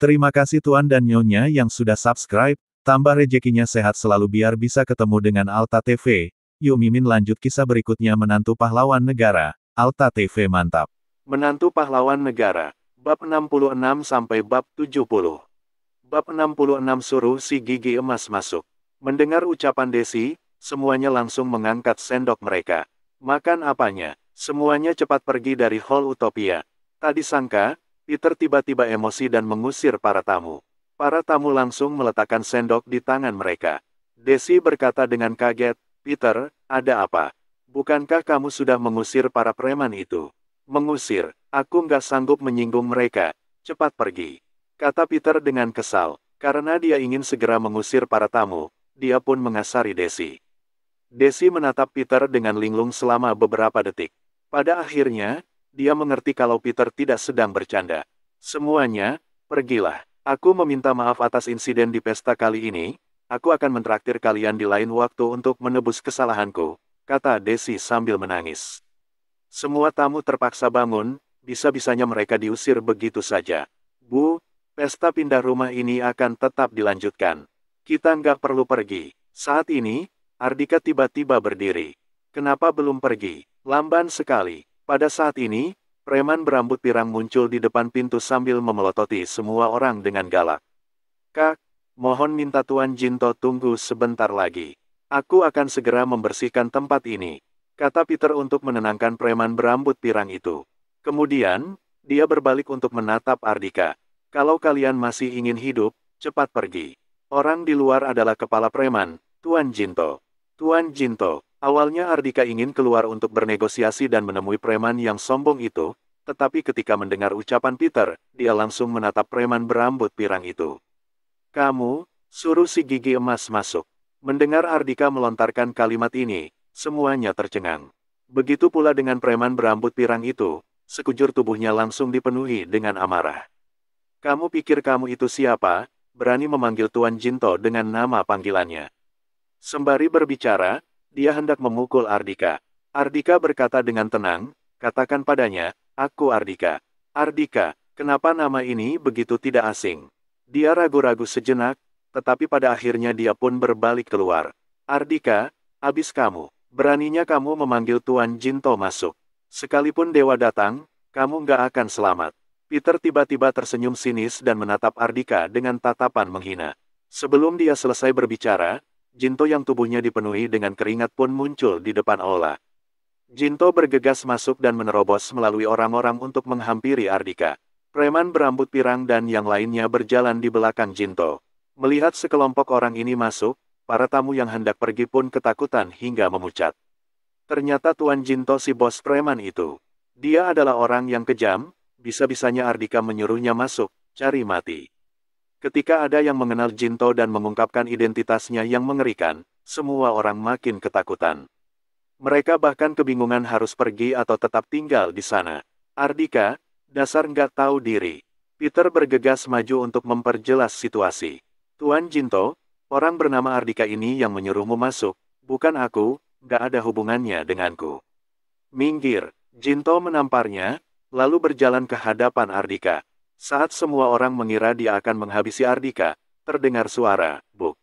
Terima kasih Tuan dan Nyonya yang sudah subscribe, tambah rezekinya sehat selalu biar bisa ketemu dengan Alta TV. Yuk Mimin lanjut kisah berikutnya menantu pahlawan negara, Alta TV mantap. Menantu pahlawan negara, bab 66 sampai bab 70. Bab 66 suruh si gigi emas masuk. Mendengar ucapan Desi, semuanya langsung mengangkat sendok mereka. Makan apanya? Semuanya cepat pergi dari Hall Utopia. Tak disangka, Peter tiba-tiba emosi dan mengusir para tamu. Para tamu langsung meletakkan sendok di tangan mereka. Desi berkata dengan kaget, "Peter, ada apa? Bukankah kamu sudah mengusir para preman itu?" "Mengusir? Aku nggak sanggup menyinggung mereka. Cepat pergi," kata Peter dengan kesal. Karena dia ingin segera mengusir para tamu, dia pun mengasari Desi. Desi menatap Peter dengan linglung selama beberapa detik. Pada akhirnya, dia mengerti kalau Peter tidak sedang bercanda. "Semuanya, pergilah. Aku meminta maaf atas insiden di pesta kali ini. Aku akan mentraktir kalian di lain waktu untuk menebus kesalahanku," kata Desi sambil menangis. Semua tamu terpaksa bangun, bisa-bisanya mereka diusir begitu saja. "Bu, pesta pindah rumah ini akan tetap dilanjutkan. Kita nggak perlu pergi." Saat ini, Ardika tiba-tiba berdiri. "Kenapa belum pergi? Lamban sekali." Pada saat ini, preman berambut pirang muncul di depan pintu sambil memelototi semua orang dengan galak. "Kak, mohon minta Tuan Jinto tunggu sebentar lagi. Aku akan segera membersihkan tempat ini," kata Peter untuk menenangkan preman berambut pirang itu. Kemudian, dia berbalik untuk menatap Ardika. "Kalau kalian masih ingin hidup, cepat pergi. Orang di luar adalah kepala preman, Tuan Jinto." "Tuan Jinto." Awalnya Ardika ingin keluar untuk bernegosiasi dan menemui preman yang sombong itu, tetapi ketika mendengar ucapan Peter, dia langsung menatap preman berambut pirang itu. "Kamu, suruh si gigi emas masuk." Mendengar Ardika melontarkan kalimat ini, semuanya tercengang. Begitu pula dengan preman berambut pirang itu, sekujur tubuhnya langsung dipenuhi dengan amarah. "Kamu pikir kamu itu siapa? Berani memanggil Tuan Jinto dengan nama panggilannya?" Sembari berbicara, dia hendak memukul Ardika. Ardika berkata dengan tenang, "Katakan padanya, aku Ardika." "Ardika, kenapa nama ini begitu tidak asing?" Dia ragu-ragu sejenak, tetapi pada akhirnya dia pun berbalik keluar. "Ardika, habis kamu. Beraninya kamu memanggil Tuan Jinto masuk. Sekalipun dewa datang, kamu nggak akan selamat." Peter tiba-tiba tersenyum sinis dan menatap Ardika dengan tatapan menghina. Sebelum dia selesai berbicara, Jinto yang tubuhnya dipenuhi dengan keringat pun muncul di depan aula. Jinto bergegas masuk dan menerobos melalui orang-orang untuk menghampiri Ardika. Preman berambut pirang dan yang lainnya berjalan di belakang Jinto. Melihat sekelompok orang ini masuk, para tamu yang hendak pergi pun ketakutan hingga memucat. Ternyata Tuan Jinto si bos preman itu. Dia adalah orang yang kejam, bisa-bisanya Ardika menyuruhnya masuk, cari mati. Ketika ada yang mengenal Jinto dan mengungkapkan identitasnya yang mengerikan, semua orang makin ketakutan. Mereka bahkan kebingungan harus pergi atau tetap tinggal di sana. "Ardika, dasar nggak tahu diri." Peter bergegas maju untuk memperjelas situasi. "Tuan Jinto, orang bernama Ardika ini yang menyuruhmu masuk, bukan aku, nggak ada hubungannya denganku." "Minggir." Jinto menamparnya, lalu berjalan ke hadapan Ardika. Saat semua orang mengira dia akan menghabisi Ardika, terdengar suara, "Buk."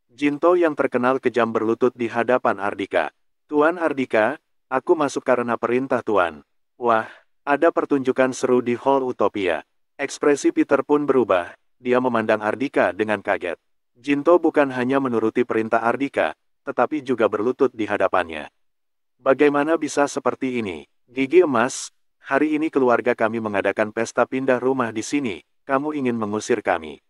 Jinto yang terkenal kejam berlutut di hadapan Ardika. "Tuan Ardika, aku masuk karena perintah Tuan." Wah, ada pertunjukan seru di Hall Utopia. Ekspresi Peter pun berubah, dia memandang Ardika dengan kaget. Jinto bukan hanya menuruti perintah Ardika, tetapi juga berlutut di hadapannya. "Bagaimana bisa seperti ini? Gigi emas, hari ini keluarga kami mengadakan pesta pindah rumah di sini, kamu ingin mengusir kami?"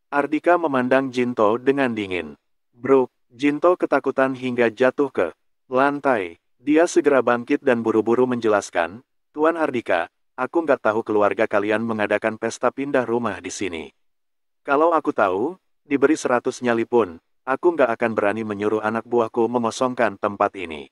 Ardika memandang Jinto dengan dingin. "Bro," Jinto ketakutan hingga jatuh ke lantai. Dia segera bangkit dan buru-buru menjelaskan, "Tuan Ardika, aku nggak tahu keluarga kalian mengadakan pesta pindah rumah di sini. Kalau aku tahu, diberi 100 nyali pun, aku nggak akan berani menyuruh anak buahku mengosongkan tempat ini.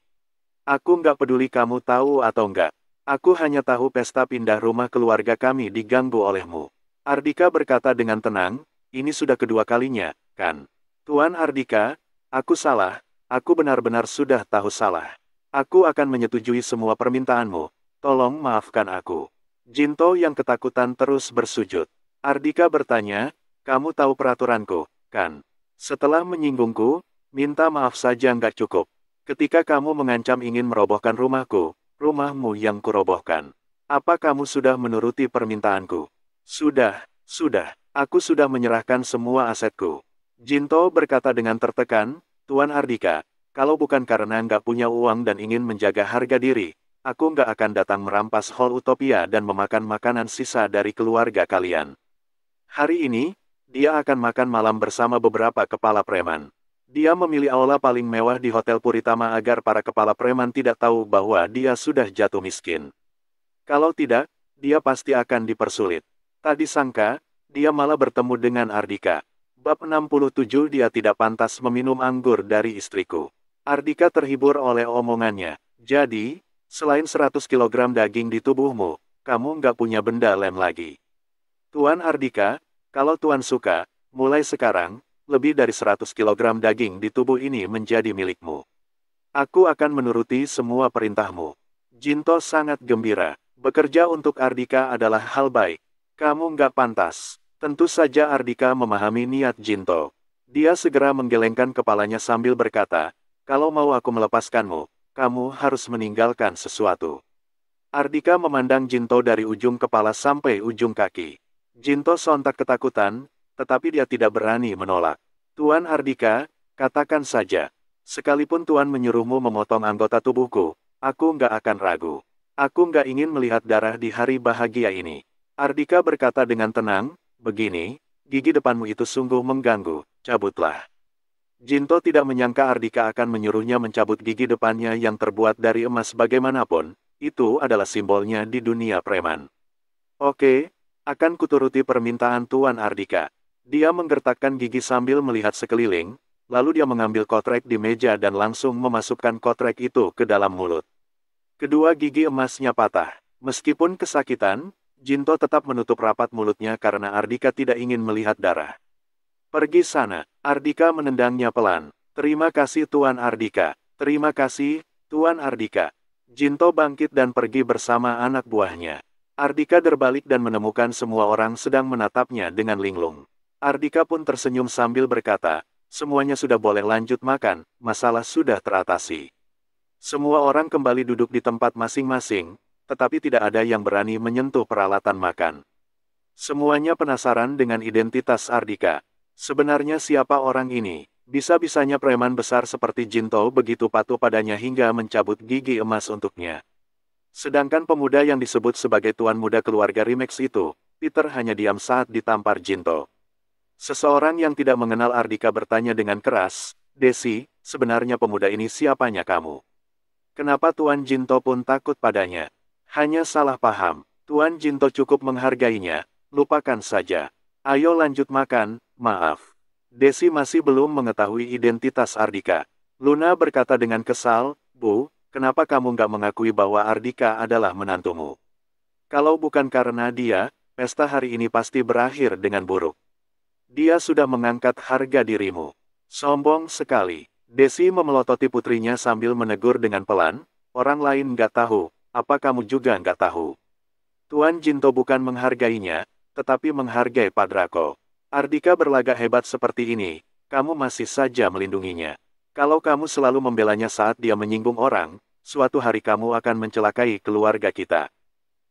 Aku nggak peduli kamu tahu atau nggak. Aku hanya tahu pesta pindah rumah keluarga kami diganggu olehmu." Ardika berkata dengan tenang, "Ini sudah kedua kalinya, kan? Tuan Ardika, aku salah, aku benar-benar sudah tahu salah. Aku akan menyetujui semua permintaanmu, tolong maafkan aku." Jinto yang ketakutan terus bersujud. Ardika bertanya, kamu tahu peraturanku, kan? Setelah menyinggungku, minta maaf saja nggak cukup. Ketika kamu mengancam ingin merobohkan rumahku, rumahmu yang kurobohkan. Apa kamu sudah menuruti permintaanku? Sudah, sudah. Aku sudah menyerahkan semua asetku. Jinto berkata dengan tertekan, Tuan Ardika, kalau bukan karena nggak punya uang dan ingin menjaga harga diri, aku nggak akan datang merampas Hall Utopia dan memakan makanan sisa dari keluarga kalian. Hari ini, dia akan makan malam bersama beberapa kepala preman. Dia memilih aula paling mewah di Hotel Puritama agar para kepala preman tidak tahu bahwa dia sudah jatuh miskin. Kalau tidak, dia pasti akan dipersulit. Tak disangka, dia malah bertemu dengan Ardika. Bab 67 Dia tidak pantas meminum anggur dari istriku. Ardika terhibur oleh omongannya. Jadi, selain 100 kilogram daging di tubuhmu, kamu nggak punya benda lem lagi. Tuan Ardika, kalau Tuan suka, mulai sekarang, lebih dari 100 kilogram daging di tubuh ini menjadi milikmu. Aku akan menuruti semua perintahmu. Jinto sangat gembira. Bekerja untuk Ardika adalah hal baik. Kamu nggak pantas. Tentu saja Ardika memahami niat Jinto. Dia segera menggelengkan kepalanya sambil berkata, kalau mau aku melepaskanmu, kamu harus meninggalkan sesuatu. Ardika memandang Jinto dari ujung kepala sampai ujung kaki. Jinto sontak ketakutan, tetapi dia tidak berani menolak. Tuan Ardika, katakan saja. Sekalipun Tuan menyuruhmu memotong anggota tubuhku, aku nggak akan ragu. Aku nggak ingin melihat darah di hari bahagia ini. Ardika berkata dengan tenang, begini, gigi depanmu itu sungguh mengganggu, cabutlah. Jinto tidak menyangka Ardika akan menyuruhnya mencabut gigi depannya yang terbuat dari emas bagaimanapun, itu adalah simbolnya di dunia preman. Oke, akan kuturuti permintaan Tuan Ardika. Dia menggertakkan gigi sambil melihat sekeliling, lalu dia mengambil kotrek di meja dan langsung memasukkan kotrek itu ke dalam mulut. Kedua gigi emasnya patah. Meskipun kesakitan, Jinto tetap menutup rapat mulutnya karena Ardika tidak ingin melihat darah. Pergi sana, Ardika menendangnya pelan. Terima kasih Tuan Ardika. Terima kasih, Tuan Ardika. Jinto bangkit dan pergi bersama anak buahnya. Ardika berbalik dan menemukan semua orang sedang menatapnya dengan linglung. Ardika pun tersenyum sambil berkata, semuanya sudah boleh lanjut makan, masalah sudah teratasi. Semua orang kembali duduk di tempat masing-masing, tetapi tidak ada yang berani menyentuh peralatan makan. Semuanya penasaran dengan identitas Ardika. Sebenarnya siapa orang ini? Bisa-bisanya preman besar seperti Jinto begitu patuh padanya hingga mencabut gigi emas untuknya. Sedangkan pemuda yang disebut sebagai tuan muda keluarga Rimex itu, Peter hanya diam saat ditampar Jinto. Seseorang yang tidak mengenal Ardika bertanya dengan keras, Desi, sebenarnya pemuda ini siapanya kamu? Kenapa Tuan Jinto pun takut padanya? Hanya salah paham, Tuan Jinto cukup menghargainya, lupakan saja. Ayo lanjut makan, maaf. Desi masih belum mengetahui identitas Ardika. Luna berkata dengan kesal, Bu, kenapa kamu nggak mengakui bahwa Ardika adalah menantumu? Kalau bukan karena dia, pesta hari ini pasti berakhir dengan buruk. Dia sudah mengangkat harga dirimu. Sombong sekali. Desi memelototi putrinya sambil menegur dengan pelan, orang lain nggak tahu, apa kamu juga nggak tahu? Tuan Jinto bukan menghargainya, tetapi menghargai Padrako. Ardika berlagak hebat seperti ini, kamu masih saja melindunginya. Kalau kamu selalu membelanya saat dia menyinggung orang, suatu hari kamu akan mencelakai keluarga kita.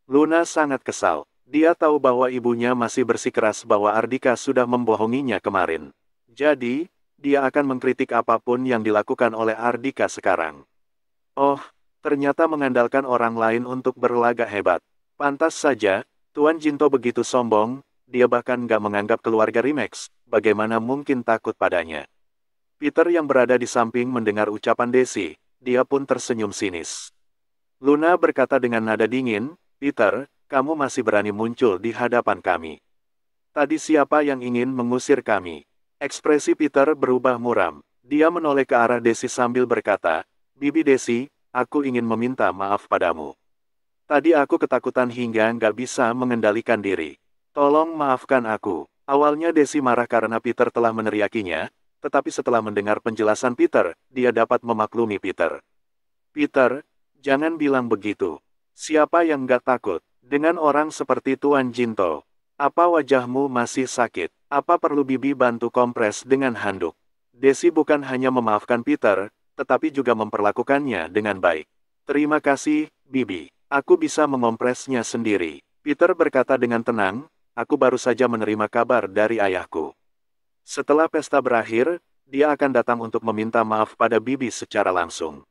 Luna sangat kesal. Dia tahu bahwa ibunya masih bersikeras bahwa Ardika sudah membohonginya kemarin. Jadi, dia akan mengkritik apapun yang dilakukan oleh Ardika sekarang. Oh, ternyata mengandalkan orang lain untuk berlagak hebat. Pantas saja, Tuan Jinto begitu sombong, dia bahkan nggak menganggap keluarga Rimex, bagaimana mungkin takut padanya. Peter yang berada di samping mendengar ucapan Desi, dia pun tersenyum sinis. Luna berkata dengan nada dingin, Peter, kamu masih berani muncul di hadapan kami. Tadi siapa yang ingin mengusir kami? Ekspresi Peter berubah muram. Dia menoleh ke arah Desi sambil berkata, Bibi Desi, aku ingin meminta maaf padamu. Tadi aku ketakutan hingga nggak bisa mengendalikan diri. Tolong maafkan aku. Awalnya Desi marah karena Peter telah meneriakinya, tetapi setelah mendengar penjelasan Peter, dia dapat memaklumi Peter. Peter, jangan bilang begitu. Siapa yang nggak takut? Dengan orang seperti Tuan Jinto. Apa wajahmu masih sakit? Apa perlu Bibi bantu kompres dengan handuk? Desi bukan hanya memaafkan Peter, tetapi juga memperlakukannya dengan baik. Terima kasih, Bibi. Aku bisa mengompresnya sendiri. Peter berkata dengan tenang, aku baru saja menerima kabar dari ayahku. Setelah pesta berakhir, dia akan datang untuk meminta maaf pada Bibi secara langsung.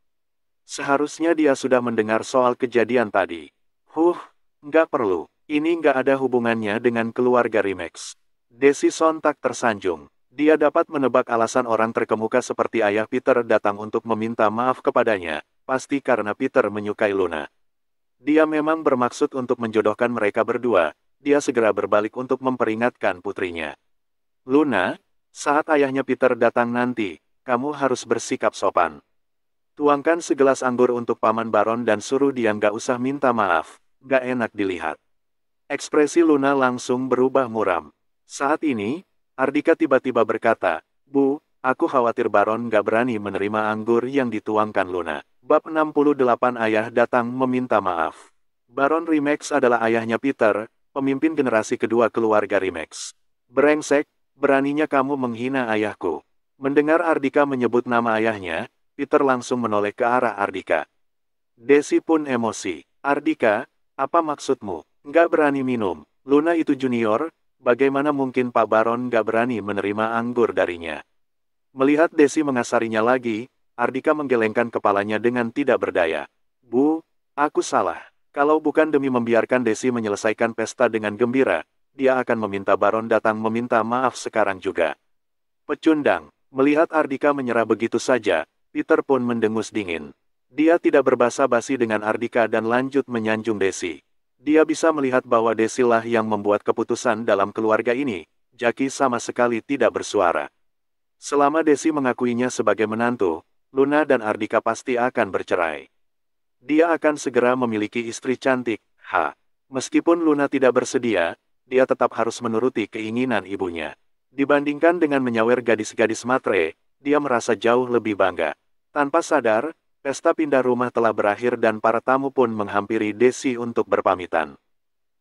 Seharusnya dia sudah mendengar soal kejadian tadi. Nggak perlu. Ini nggak ada hubungannya dengan keluarga Remax. Desi sontak tersanjung. Dia dapat menebak alasan orang terkemuka seperti ayah Peter datang untuk meminta maaf kepadanya, pasti karena Peter menyukai Luna. Dia memang bermaksud untuk menjodohkan mereka berdua, dia segera berbalik untuk memperingatkan putrinya. Luna, saat ayahnya Peter datang nanti, kamu harus bersikap sopan. Tuangkan segelas anggur untuk Paman Baron dan suruh dia nggak usah minta maaf, nggak enak dilihat. Ekspresi Luna langsung berubah muram. Saat ini, Ardika tiba-tiba berkata, Bu, aku khawatir Baron nggak berani menerima anggur yang dituangkan Luna. Bab 68 Ayah datang meminta maaf. Baron Remax adalah ayahnya Peter, pemimpin generasi kedua keluarga Remax. Brengsek, beraninya kamu menghina ayahku. Mendengar Ardika menyebut nama ayahnya, Peter langsung menoleh ke arah Ardika. Desi pun emosi. Ardika, apa maksudmu? Nggak berani minum. Luna itu junior, bagaimana mungkin Pak Baron nggak berani menerima anggur darinya? Melihat Desi mengasarinya lagi, Ardika menggelengkan kepalanya dengan tidak berdaya. Bu, aku salah. Kalau bukan demi membiarkan Desi menyelesaikan pesta dengan gembira, dia akan meminta Baron datang meminta maaf sekarang juga. Pecundang, melihat Ardika menyerah begitu saja, Peter pun mendengus dingin. Dia tidak berbasa-basi dengan Ardika dan lanjut menyanjung Desi. Dia bisa melihat bahwa Desi lah yang membuat keputusan dalam keluarga ini. Jackie sama sekali tidak bersuara. Selama Desi mengakuinya sebagai menantu, Luna dan Ardika pasti akan bercerai. Dia akan segera memiliki istri cantik, Meskipun Luna tidak bersedia, dia tetap harus menuruti keinginan ibunya. Dibandingkan dengan menyawer gadis-gadis matre, dia merasa jauh lebih bangga. Tanpa sadar, pesta pindah rumah telah berakhir dan para tamu pun menghampiri Desi untuk berpamitan.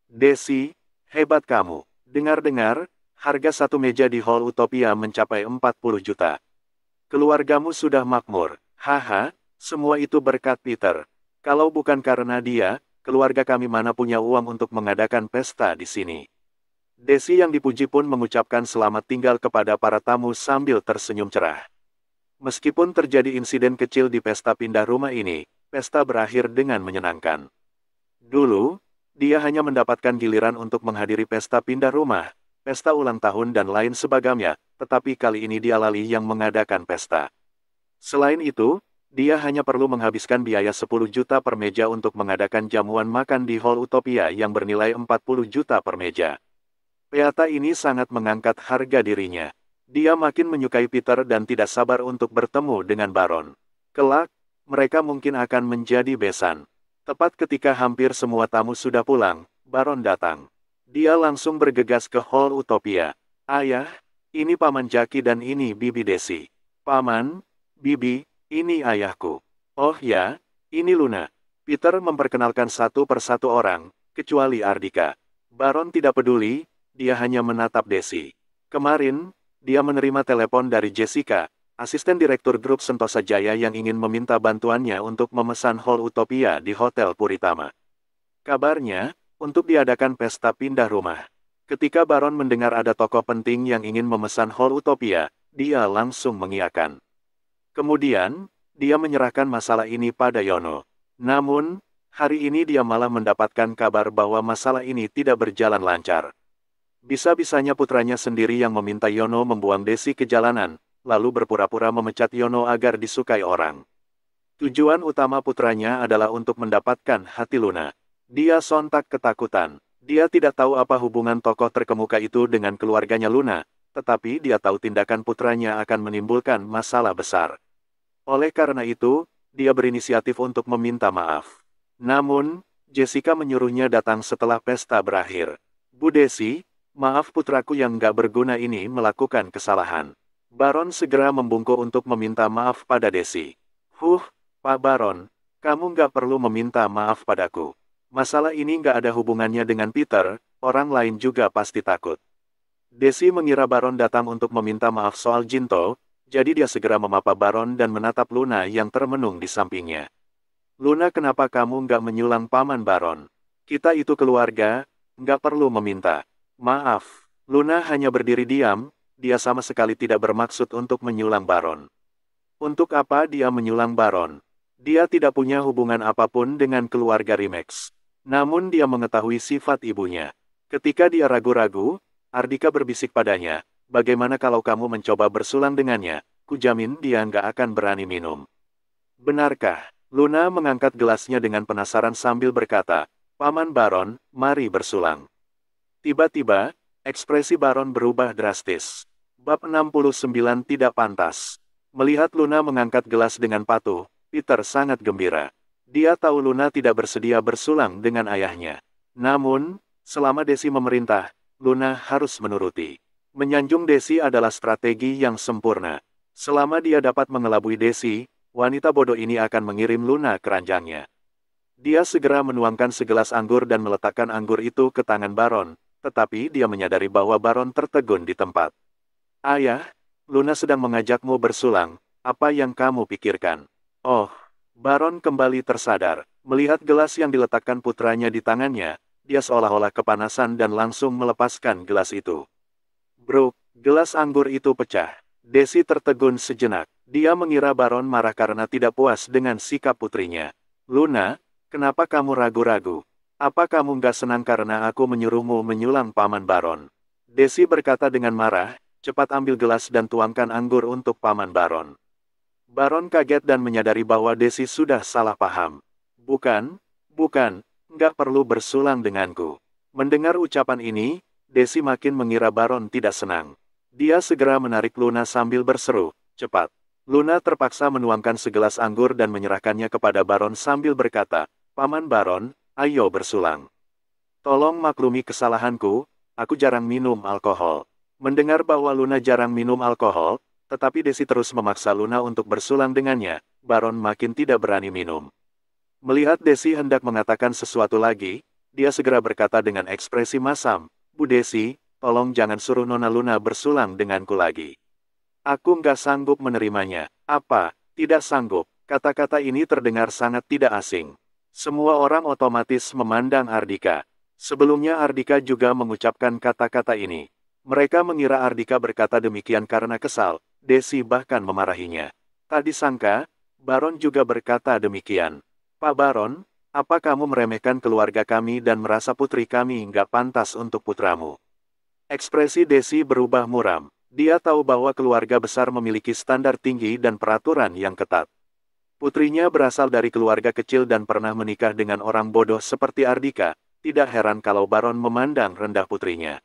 Desi, hebat kamu. Dengar-dengar, harga satu meja di Hall Utopia mencapai 40 juta. Keluargamu sudah makmur. Semua itu berkat Peter. Kalau bukan karena dia, keluarga kami mana punya uang untuk mengadakan pesta di sini. Desi yang dipuji pun mengucapkan selamat tinggal kepada para tamu sambil tersenyum cerah. Meskipun terjadi insiden kecil di pesta pindah rumah ini, pesta berakhir dengan menyenangkan. Dulu, dia hanya mendapatkan giliran untuk menghadiri pesta pindah rumah, pesta ulang tahun dan lain sebagainya, tetapi kali ini dia lali yang mengadakan pesta. Selain itu, dia hanya perlu menghabiskan biaya 10 juta per meja untuk mengadakan jamuan makan di Hall Utopia yang bernilai 40 juta per meja. Peata ini sangat mengangkat harga dirinya. Dia makin menyukai Peter dan tidak sabar untuk bertemu dengan Baron. Kelak, mereka mungkin akan menjadi besan. Tepat ketika hampir semua tamu sudah pulang, Baron datang. Dia langsung bergegas ke Hall Utopia. Ayah, ini Paman Jackie dan ini Bibi Desi. Paman, Bibi, ini ayahku. Oh ya, ini Luna. Peter memperkenalkan satu persatu orang, kecuali Ardika. Baron tidak peduli, dia hanya menatap Desi. Kemarin, dia menerima telepon dari Jessica, asisten direktur grup Sentosa Jaya yang ingin meminta bantuannya untuk memesan Hall Utopia di Hotel Puritama. Kabarnya, untuk diadakan pesta pindah rumah. Ketika Baron mendengar ada tokoh penting yang ingin memesan Hall Utopia, dia langsung mengiyakan. Kemudian, dia menyerahkan masalah ini pada Yono. Namun, hari ini dia malah mendapatkan kabar bahwa masalah ini tidak berjalan lancar. Bisa-bisanya putranya sendiri yang meminta Yono membuang Desi ke jalanan, lalu berpura-pura memecat Yono agar disukai orang. Tujuan utama putranya adalah untuk mendapatkan hati Luna. Dia sontak ketakutan. Dia tidak tahu apa hubungan tokoh terkemuka itu dengan keluarganya Luna, tetapi dia tahu tindakan putranya akan menimbulkan masalah besar. Oleh karena itu, dia berinisiatif untuk meminta maaf. Namun, Jessica menyuruhnya datang setelah pesta berakhir. Bu Desi, maaf putraku yang nggak berguna ini melakukan kesalahan. Baron segera membungkuk untuk meminta maaf pada Desi. Pak Baron, kamu nggak perlu meminta maaf padaku. Masalah ini nggak ada hubungannya dengan Peter, orang lain juga pasti takut. Desi mengira Baron datang untuk meminta maaf soal Jinto, jadi dia segera memapa Baron dan menatap Luna yang termenung di sampingnya. Luna, kenapa kamu nggak menyulang Paman Baron? Kita itu keluarga, nggak perlu meminta maaf. Luna hanya berdiri diam, dia sama sekali tidak bermaksud untuk menyulang Baron. Untuk apa dia menyulang Baron? Dia tidak punya hubungan apapun dengan keluarga Rimex. Namun dia mengetahui sifat ibunya. Ketika dia ragu-ragu, Ardika berbisik padanya, bagaimana kalau kamu mencoba bersulang dengannya? Kujamin dia nggak akan berani minum. Benarkah? Luna mengangkat gelasnya dengan penasaran sambil berkata, Paman Baron, mari bersulang. Tiba-tiba, ekspresi Baron berubah drastis. Bab 69 tidak pantas. Melihat Luna mengangkat gelas dengan patuh, Peter sangat gembira. Dia tahu Luna tidak bersedia bersulang dengan ayahnya. Namun, selama Desi memerintah, Luna harus menuruti. Menyanjung Desi adalah strategi yang sempurna. Selama dia dapat mengelabui Desi, wanita bodoh ini akan mengirim Luna ke ranjangnya. Dia segera menuangkan segelas anggur dan meletakkan anggur itu ke tangan Baron, tetapi dia menyadari bahwa Baron tertegun di tempat. Ayah, Luna sedang mengajakmu bersulang, apa yang kamu pikirkan? Oh, Baron kembali tersadar. Melihat gelas yang diletakkan putranya di tangannya, dia seolah-olah kepanasan dan langsung melepaskan gelas itu. Bro, gelas anggur itu pecah. Desi tertegun sejenak. Dia mengira Baron marah karena tidak puas dengan sikap putrinya. Luna, kenapa kamu ragu-ragu? Apa kamu nggak senang karena aku menyuruhmu menyulang Paman Baron? Desi berkata dengan marah, cepat ambil gelas dan tuangkan anggur untuk Paman Baron. Baron kaget dan menyadari bahwa Desi sudah salah paham. Bukan, nggak perlu bersulang denganku. Mendengar ucapan ini, Desi makin mengira Baron tidak senang. Dia segera menarik Luna sambil berseru, cepat. Luna terpaksa menuangkan segelas anggur dan menyerahkannya kepada Baron sambil berkata, Paman Baron, ayo bersulang. Tolong maklumi kesalahanku, aku jarang minum alkohol. Mendengar bahwa Luna jarang minum alkohol, tetapi Desi terus memaksa Luna untuk bersulang dengannya, Baron makin tidak berani minum. Melihat Desi hendak mengatakan sesuatu lagi, dia segera berkata dengan ekspresi masam, Bu Desi, tolong jangan suruh Nona Luna bersulang denganku lagi. Aku nggak sanggup menerimanya. Apa? Tidak sanggup. Kata-kata ini terdengar sangat tidak asing. Semua orang otomatis memandang Ardika. Sebelumnya Ardika juga mengucapkan kata-kata ini. Mereka mengira Ardika berkata demikian karena kesal. Desi bahkan memarahinya. Tak disangka, Baron juga berkata demikian. Pak Baron, apa kamu meremehkan keluarga kami dan merasa putri kami nggak pantas untuk putramu? Ekspresi Desi berubah muram. Dia tahu bahwa keluarga besar memiliki standar tinggi dan peraturan yang ketat. Putrinya berasal dari keluarga kecil dan pernah menikah dengan orang bodoh seperti Ardika. Tidak heran kalau Baron memandang rendah putrinya.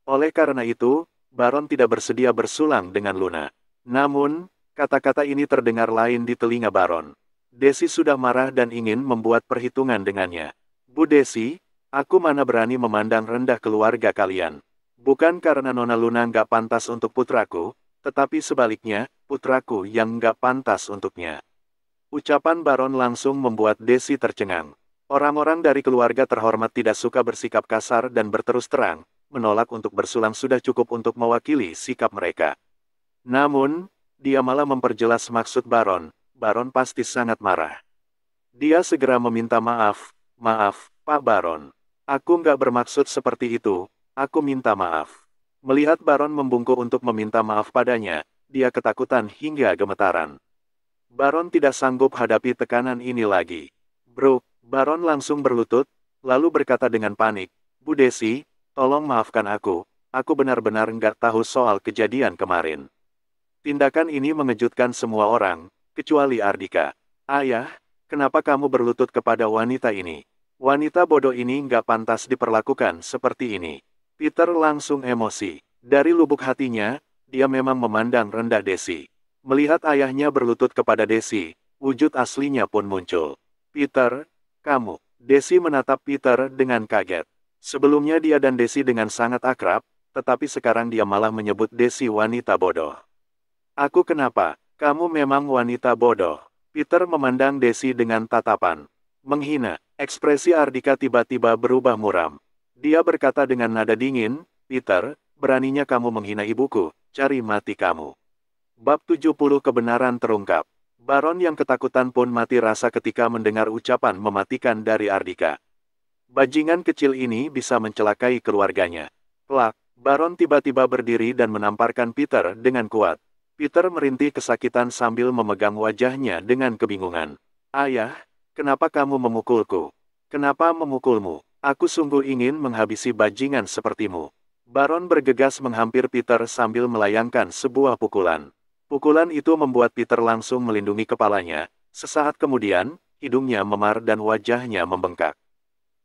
Oleh karena itu, Baron tidak bersedia bersulang dengan Luna. Namun, kata-kata ini terdengar lain di telinga Baron. Desi sudah marah dan ingin membuat perhitungan dengannya. Bu Desi, aku mana berani memandang rendah keluarga kalian. Bukan karena Nona Luna nggak pantas untuk putraku, tetapi sebaliknya, putraku yang nggak pantas untuknya. Ucapan Baron langsung membuat Desi tercengang. Orang-orang dari keluarga terhormat tidak suka bersikap kasar dan berterus terang. Menolak untuk bersulang sudah cukup untuk mewakili sikap mereka. Namun, dia malah memperjelas maksud Baron. Baron pasti sangat marah. Dia segera meminta maaf, Pak Baron. Aku nggak bermaksud seperti itu, aku minta maaf. Melihat Baron membungkuk untuk meminta maaf padanya, dia ketakutan hingga gemetaran. Baron tidak sanggup hadapi tekanan ini lagi. Bro, Baron langsung berlutut, lalu berkata dengan panik, Bu Desi, tolong maafkan aku benar-benar nggak tahu soal kejadian kemarin. Tindakan ini mengejutkan semua orang, kecuali Ardika. Ayah, kenapa kamu berlutut kepada wanita ini? Wanita bodoh ini nggak pantas diperlakukan seperti ini. Peter langsung emosi. Dari lubuk hatinya, dia memang memandang rendah Desi. Melihat ayahnya berlutut kepada Desi, wujud aslinya pun muncul. Peter, kamu. Desi menatap Peter dengan kaget. Sebelumnya dia dan Desi dengan sangat akrab, tetapi sekarang dia malah menyebut Desi wanita bodoh. Aku kenapa? Kamu memang wanita bodoh. Peter memandang Desi dengan tatapan menghina. Ekspresi Ardika tiba-tiba berubah muram. Dia berkata dengan nada dingin, Peter, beraninya kamu menghina ibuku, cari mati kamu. Bab 70 Kebenaran terungkap. Baron yang ketakutan pun mati rasa ketika mendengar ucapan mematikan dari Ardika. Bajingan kecil ini bisa mencelakai keluarganya. Plak, Baron tiba-tiba berdiri dan menamparkan Peter dengan kuat. Peter merintih kesakitan sambil memegang wajahnya dengan kebingungan. Ayah, kenapa kamu memukulku? Kenapa memukulmu? Aku sungguh ingin menghabisi bajingan sepertimu. Baron bergegas menghampir Peter sambil melayangkan sebuah pukulan. Pukulan itu membuat Peter langsung melindungi kepalanya. Sesaat kemudian, hidungnya memar dan wajahnya membengkak.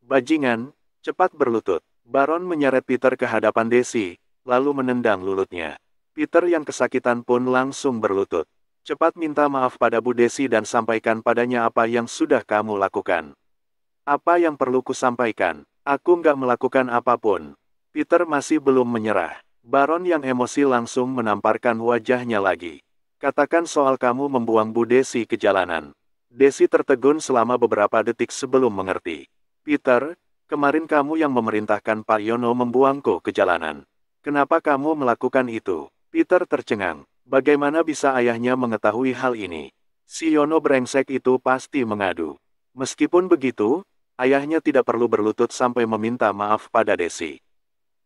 Bajingan, cepat berlutut. Baron menyeret Peter ke hadapan Desi, lalu menendang lulutnya. Peter yang kesakitan pun langsung berlutut. Cepat minta maaf pada Bu Desi dan sampaikan padanya apa yang sudah kamu lakukan. Apa yang perlu kusampaikan? Aku nggak melakukan apapun. Peter masih belum menyerah. Baron yang emosi langsung menamparkan wajahnya lagi. Katakan soal kamu membuang Bu Desi ke jalanan. Desi tertegun selama beberapa detik sebelum mengerti. Peter, kemarin kamu yang memerintahkan Pak Yono membuangku ke jalanan. Kenapa kamu melakukan itu? Peter tercengang. Bagaimana bisa ayahnya mengetahui hal ini? Si Yono brengsek itu pasti mengadu. Meskipun begitu, ayahnya tidak perlu berlutut sampai meminta maaf pada Desi.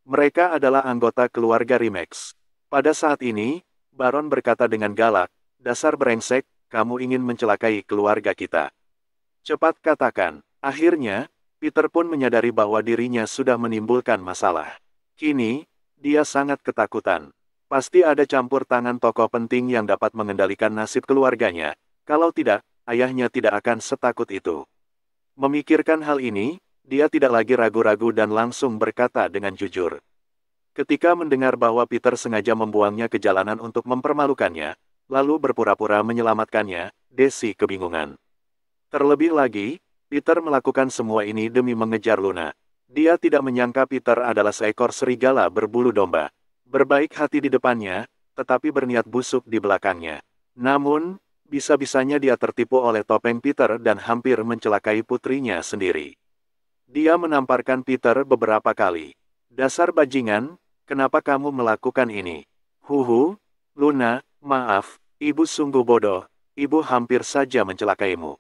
Mereka adalah anggota keluarga Rimex. Pada saat ini, Baron berkata dengan galak, dasar brengsek, kamu ingin mencelakai keluarga kita. Cepat katakan. Akhirnya, Peter pun menyadari bahwa dirinya sudah menimbulkan masalah. Kini, dia sangat ketakutan. Pasti ada campur tangan tokoh penting yang dapat mengendalikan nasib keluarganya. Kalau tidak, ayahnya tidak akan setakut itu. Memikirkan hal ini, dia tidak lagi ragu-ragu dan langsung berkata dengan jujur. Ketika mendengar bahwa Peter sengaja membuangnya ke jalanan untuk mempermalukannya, lalu berpura-pura menyelamatkannya, Desi kebingungan. Terlebih lagi, Peter melakukan semua ini demi mengejar Luna. Dia tidak menyangka Peter adalah seekor serigala berbulu domba. Berbaik hati di depannya, tetapi berniat busuk di belakangnya. Namun, bisa-bisanya dia tertipu oleh topeng Peter dan hampir mencelakai putrinya sendiri. Dia menamparkan Peter beberapa kali. Dasar bajingan, kenapa kamu melakukan ini? Huhu, Luna, maaf, ibu sungguh bodoh, ibu hampir saja mencelakaimu.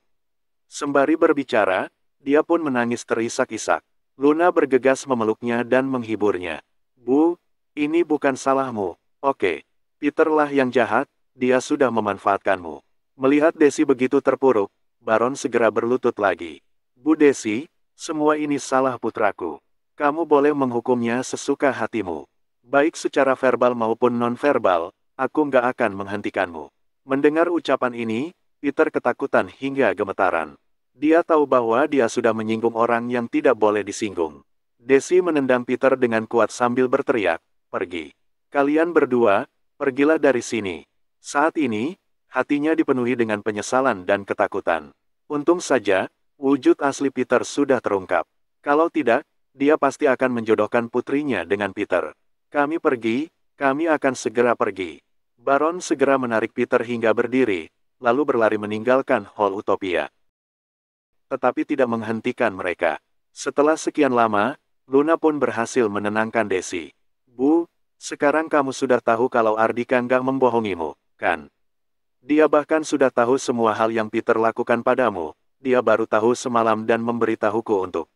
Sembari berbicara, dia pun menangis terisak-isak. Luna bergegas memeluknya dan menghiburnya. Bu, ini bukan salahmu, oke. Peterlah yang jahat, dia sudah memanfaatkanmu. Melihat Desi begitu terpuruk, Baron segera berlutut lagi. Bu Desi, semua ini salah putraku. Kamu boleh menghukumnya sesuka hatimu. Baik secara verbal maupun non-verbal, aku nggak akan menghentikanmu. Mendengar ucapan ini, Peter ketakutan hingga gemetaran. Dia tahu bahwa dia sudah menyinggung orang yang tidak boleh disinggung. Desi menendang Peter dengan kuat sambil berteriak, pergi. Kalian berdua, pergilah dari sini. Saat ini, hatinya dipenuhi dengan penyesalan dan ketakutan. Untung saja, wujud asli Peter sudah terungkap. Kalau tidak, dia pasti akan menjodohkan putrinya dengan Peter. Kami pergi, kami akan segera pergi. Baron segera menarik Peter hingga berdiri, lalu berlari meninggalkan Hall Utopia. Tetapi tidak menghentikan mereka. Setelah sekian lama, Luna pun berhasil menenangkan Desi. Bu, sekarang kamu sudah tahu kalau Ardika nggak membohongimu, kan? Dia bahkan sudah tahu semua hal yang Peter lakukan padamu. Dia baru tahu semalam dan memberitahuku untuk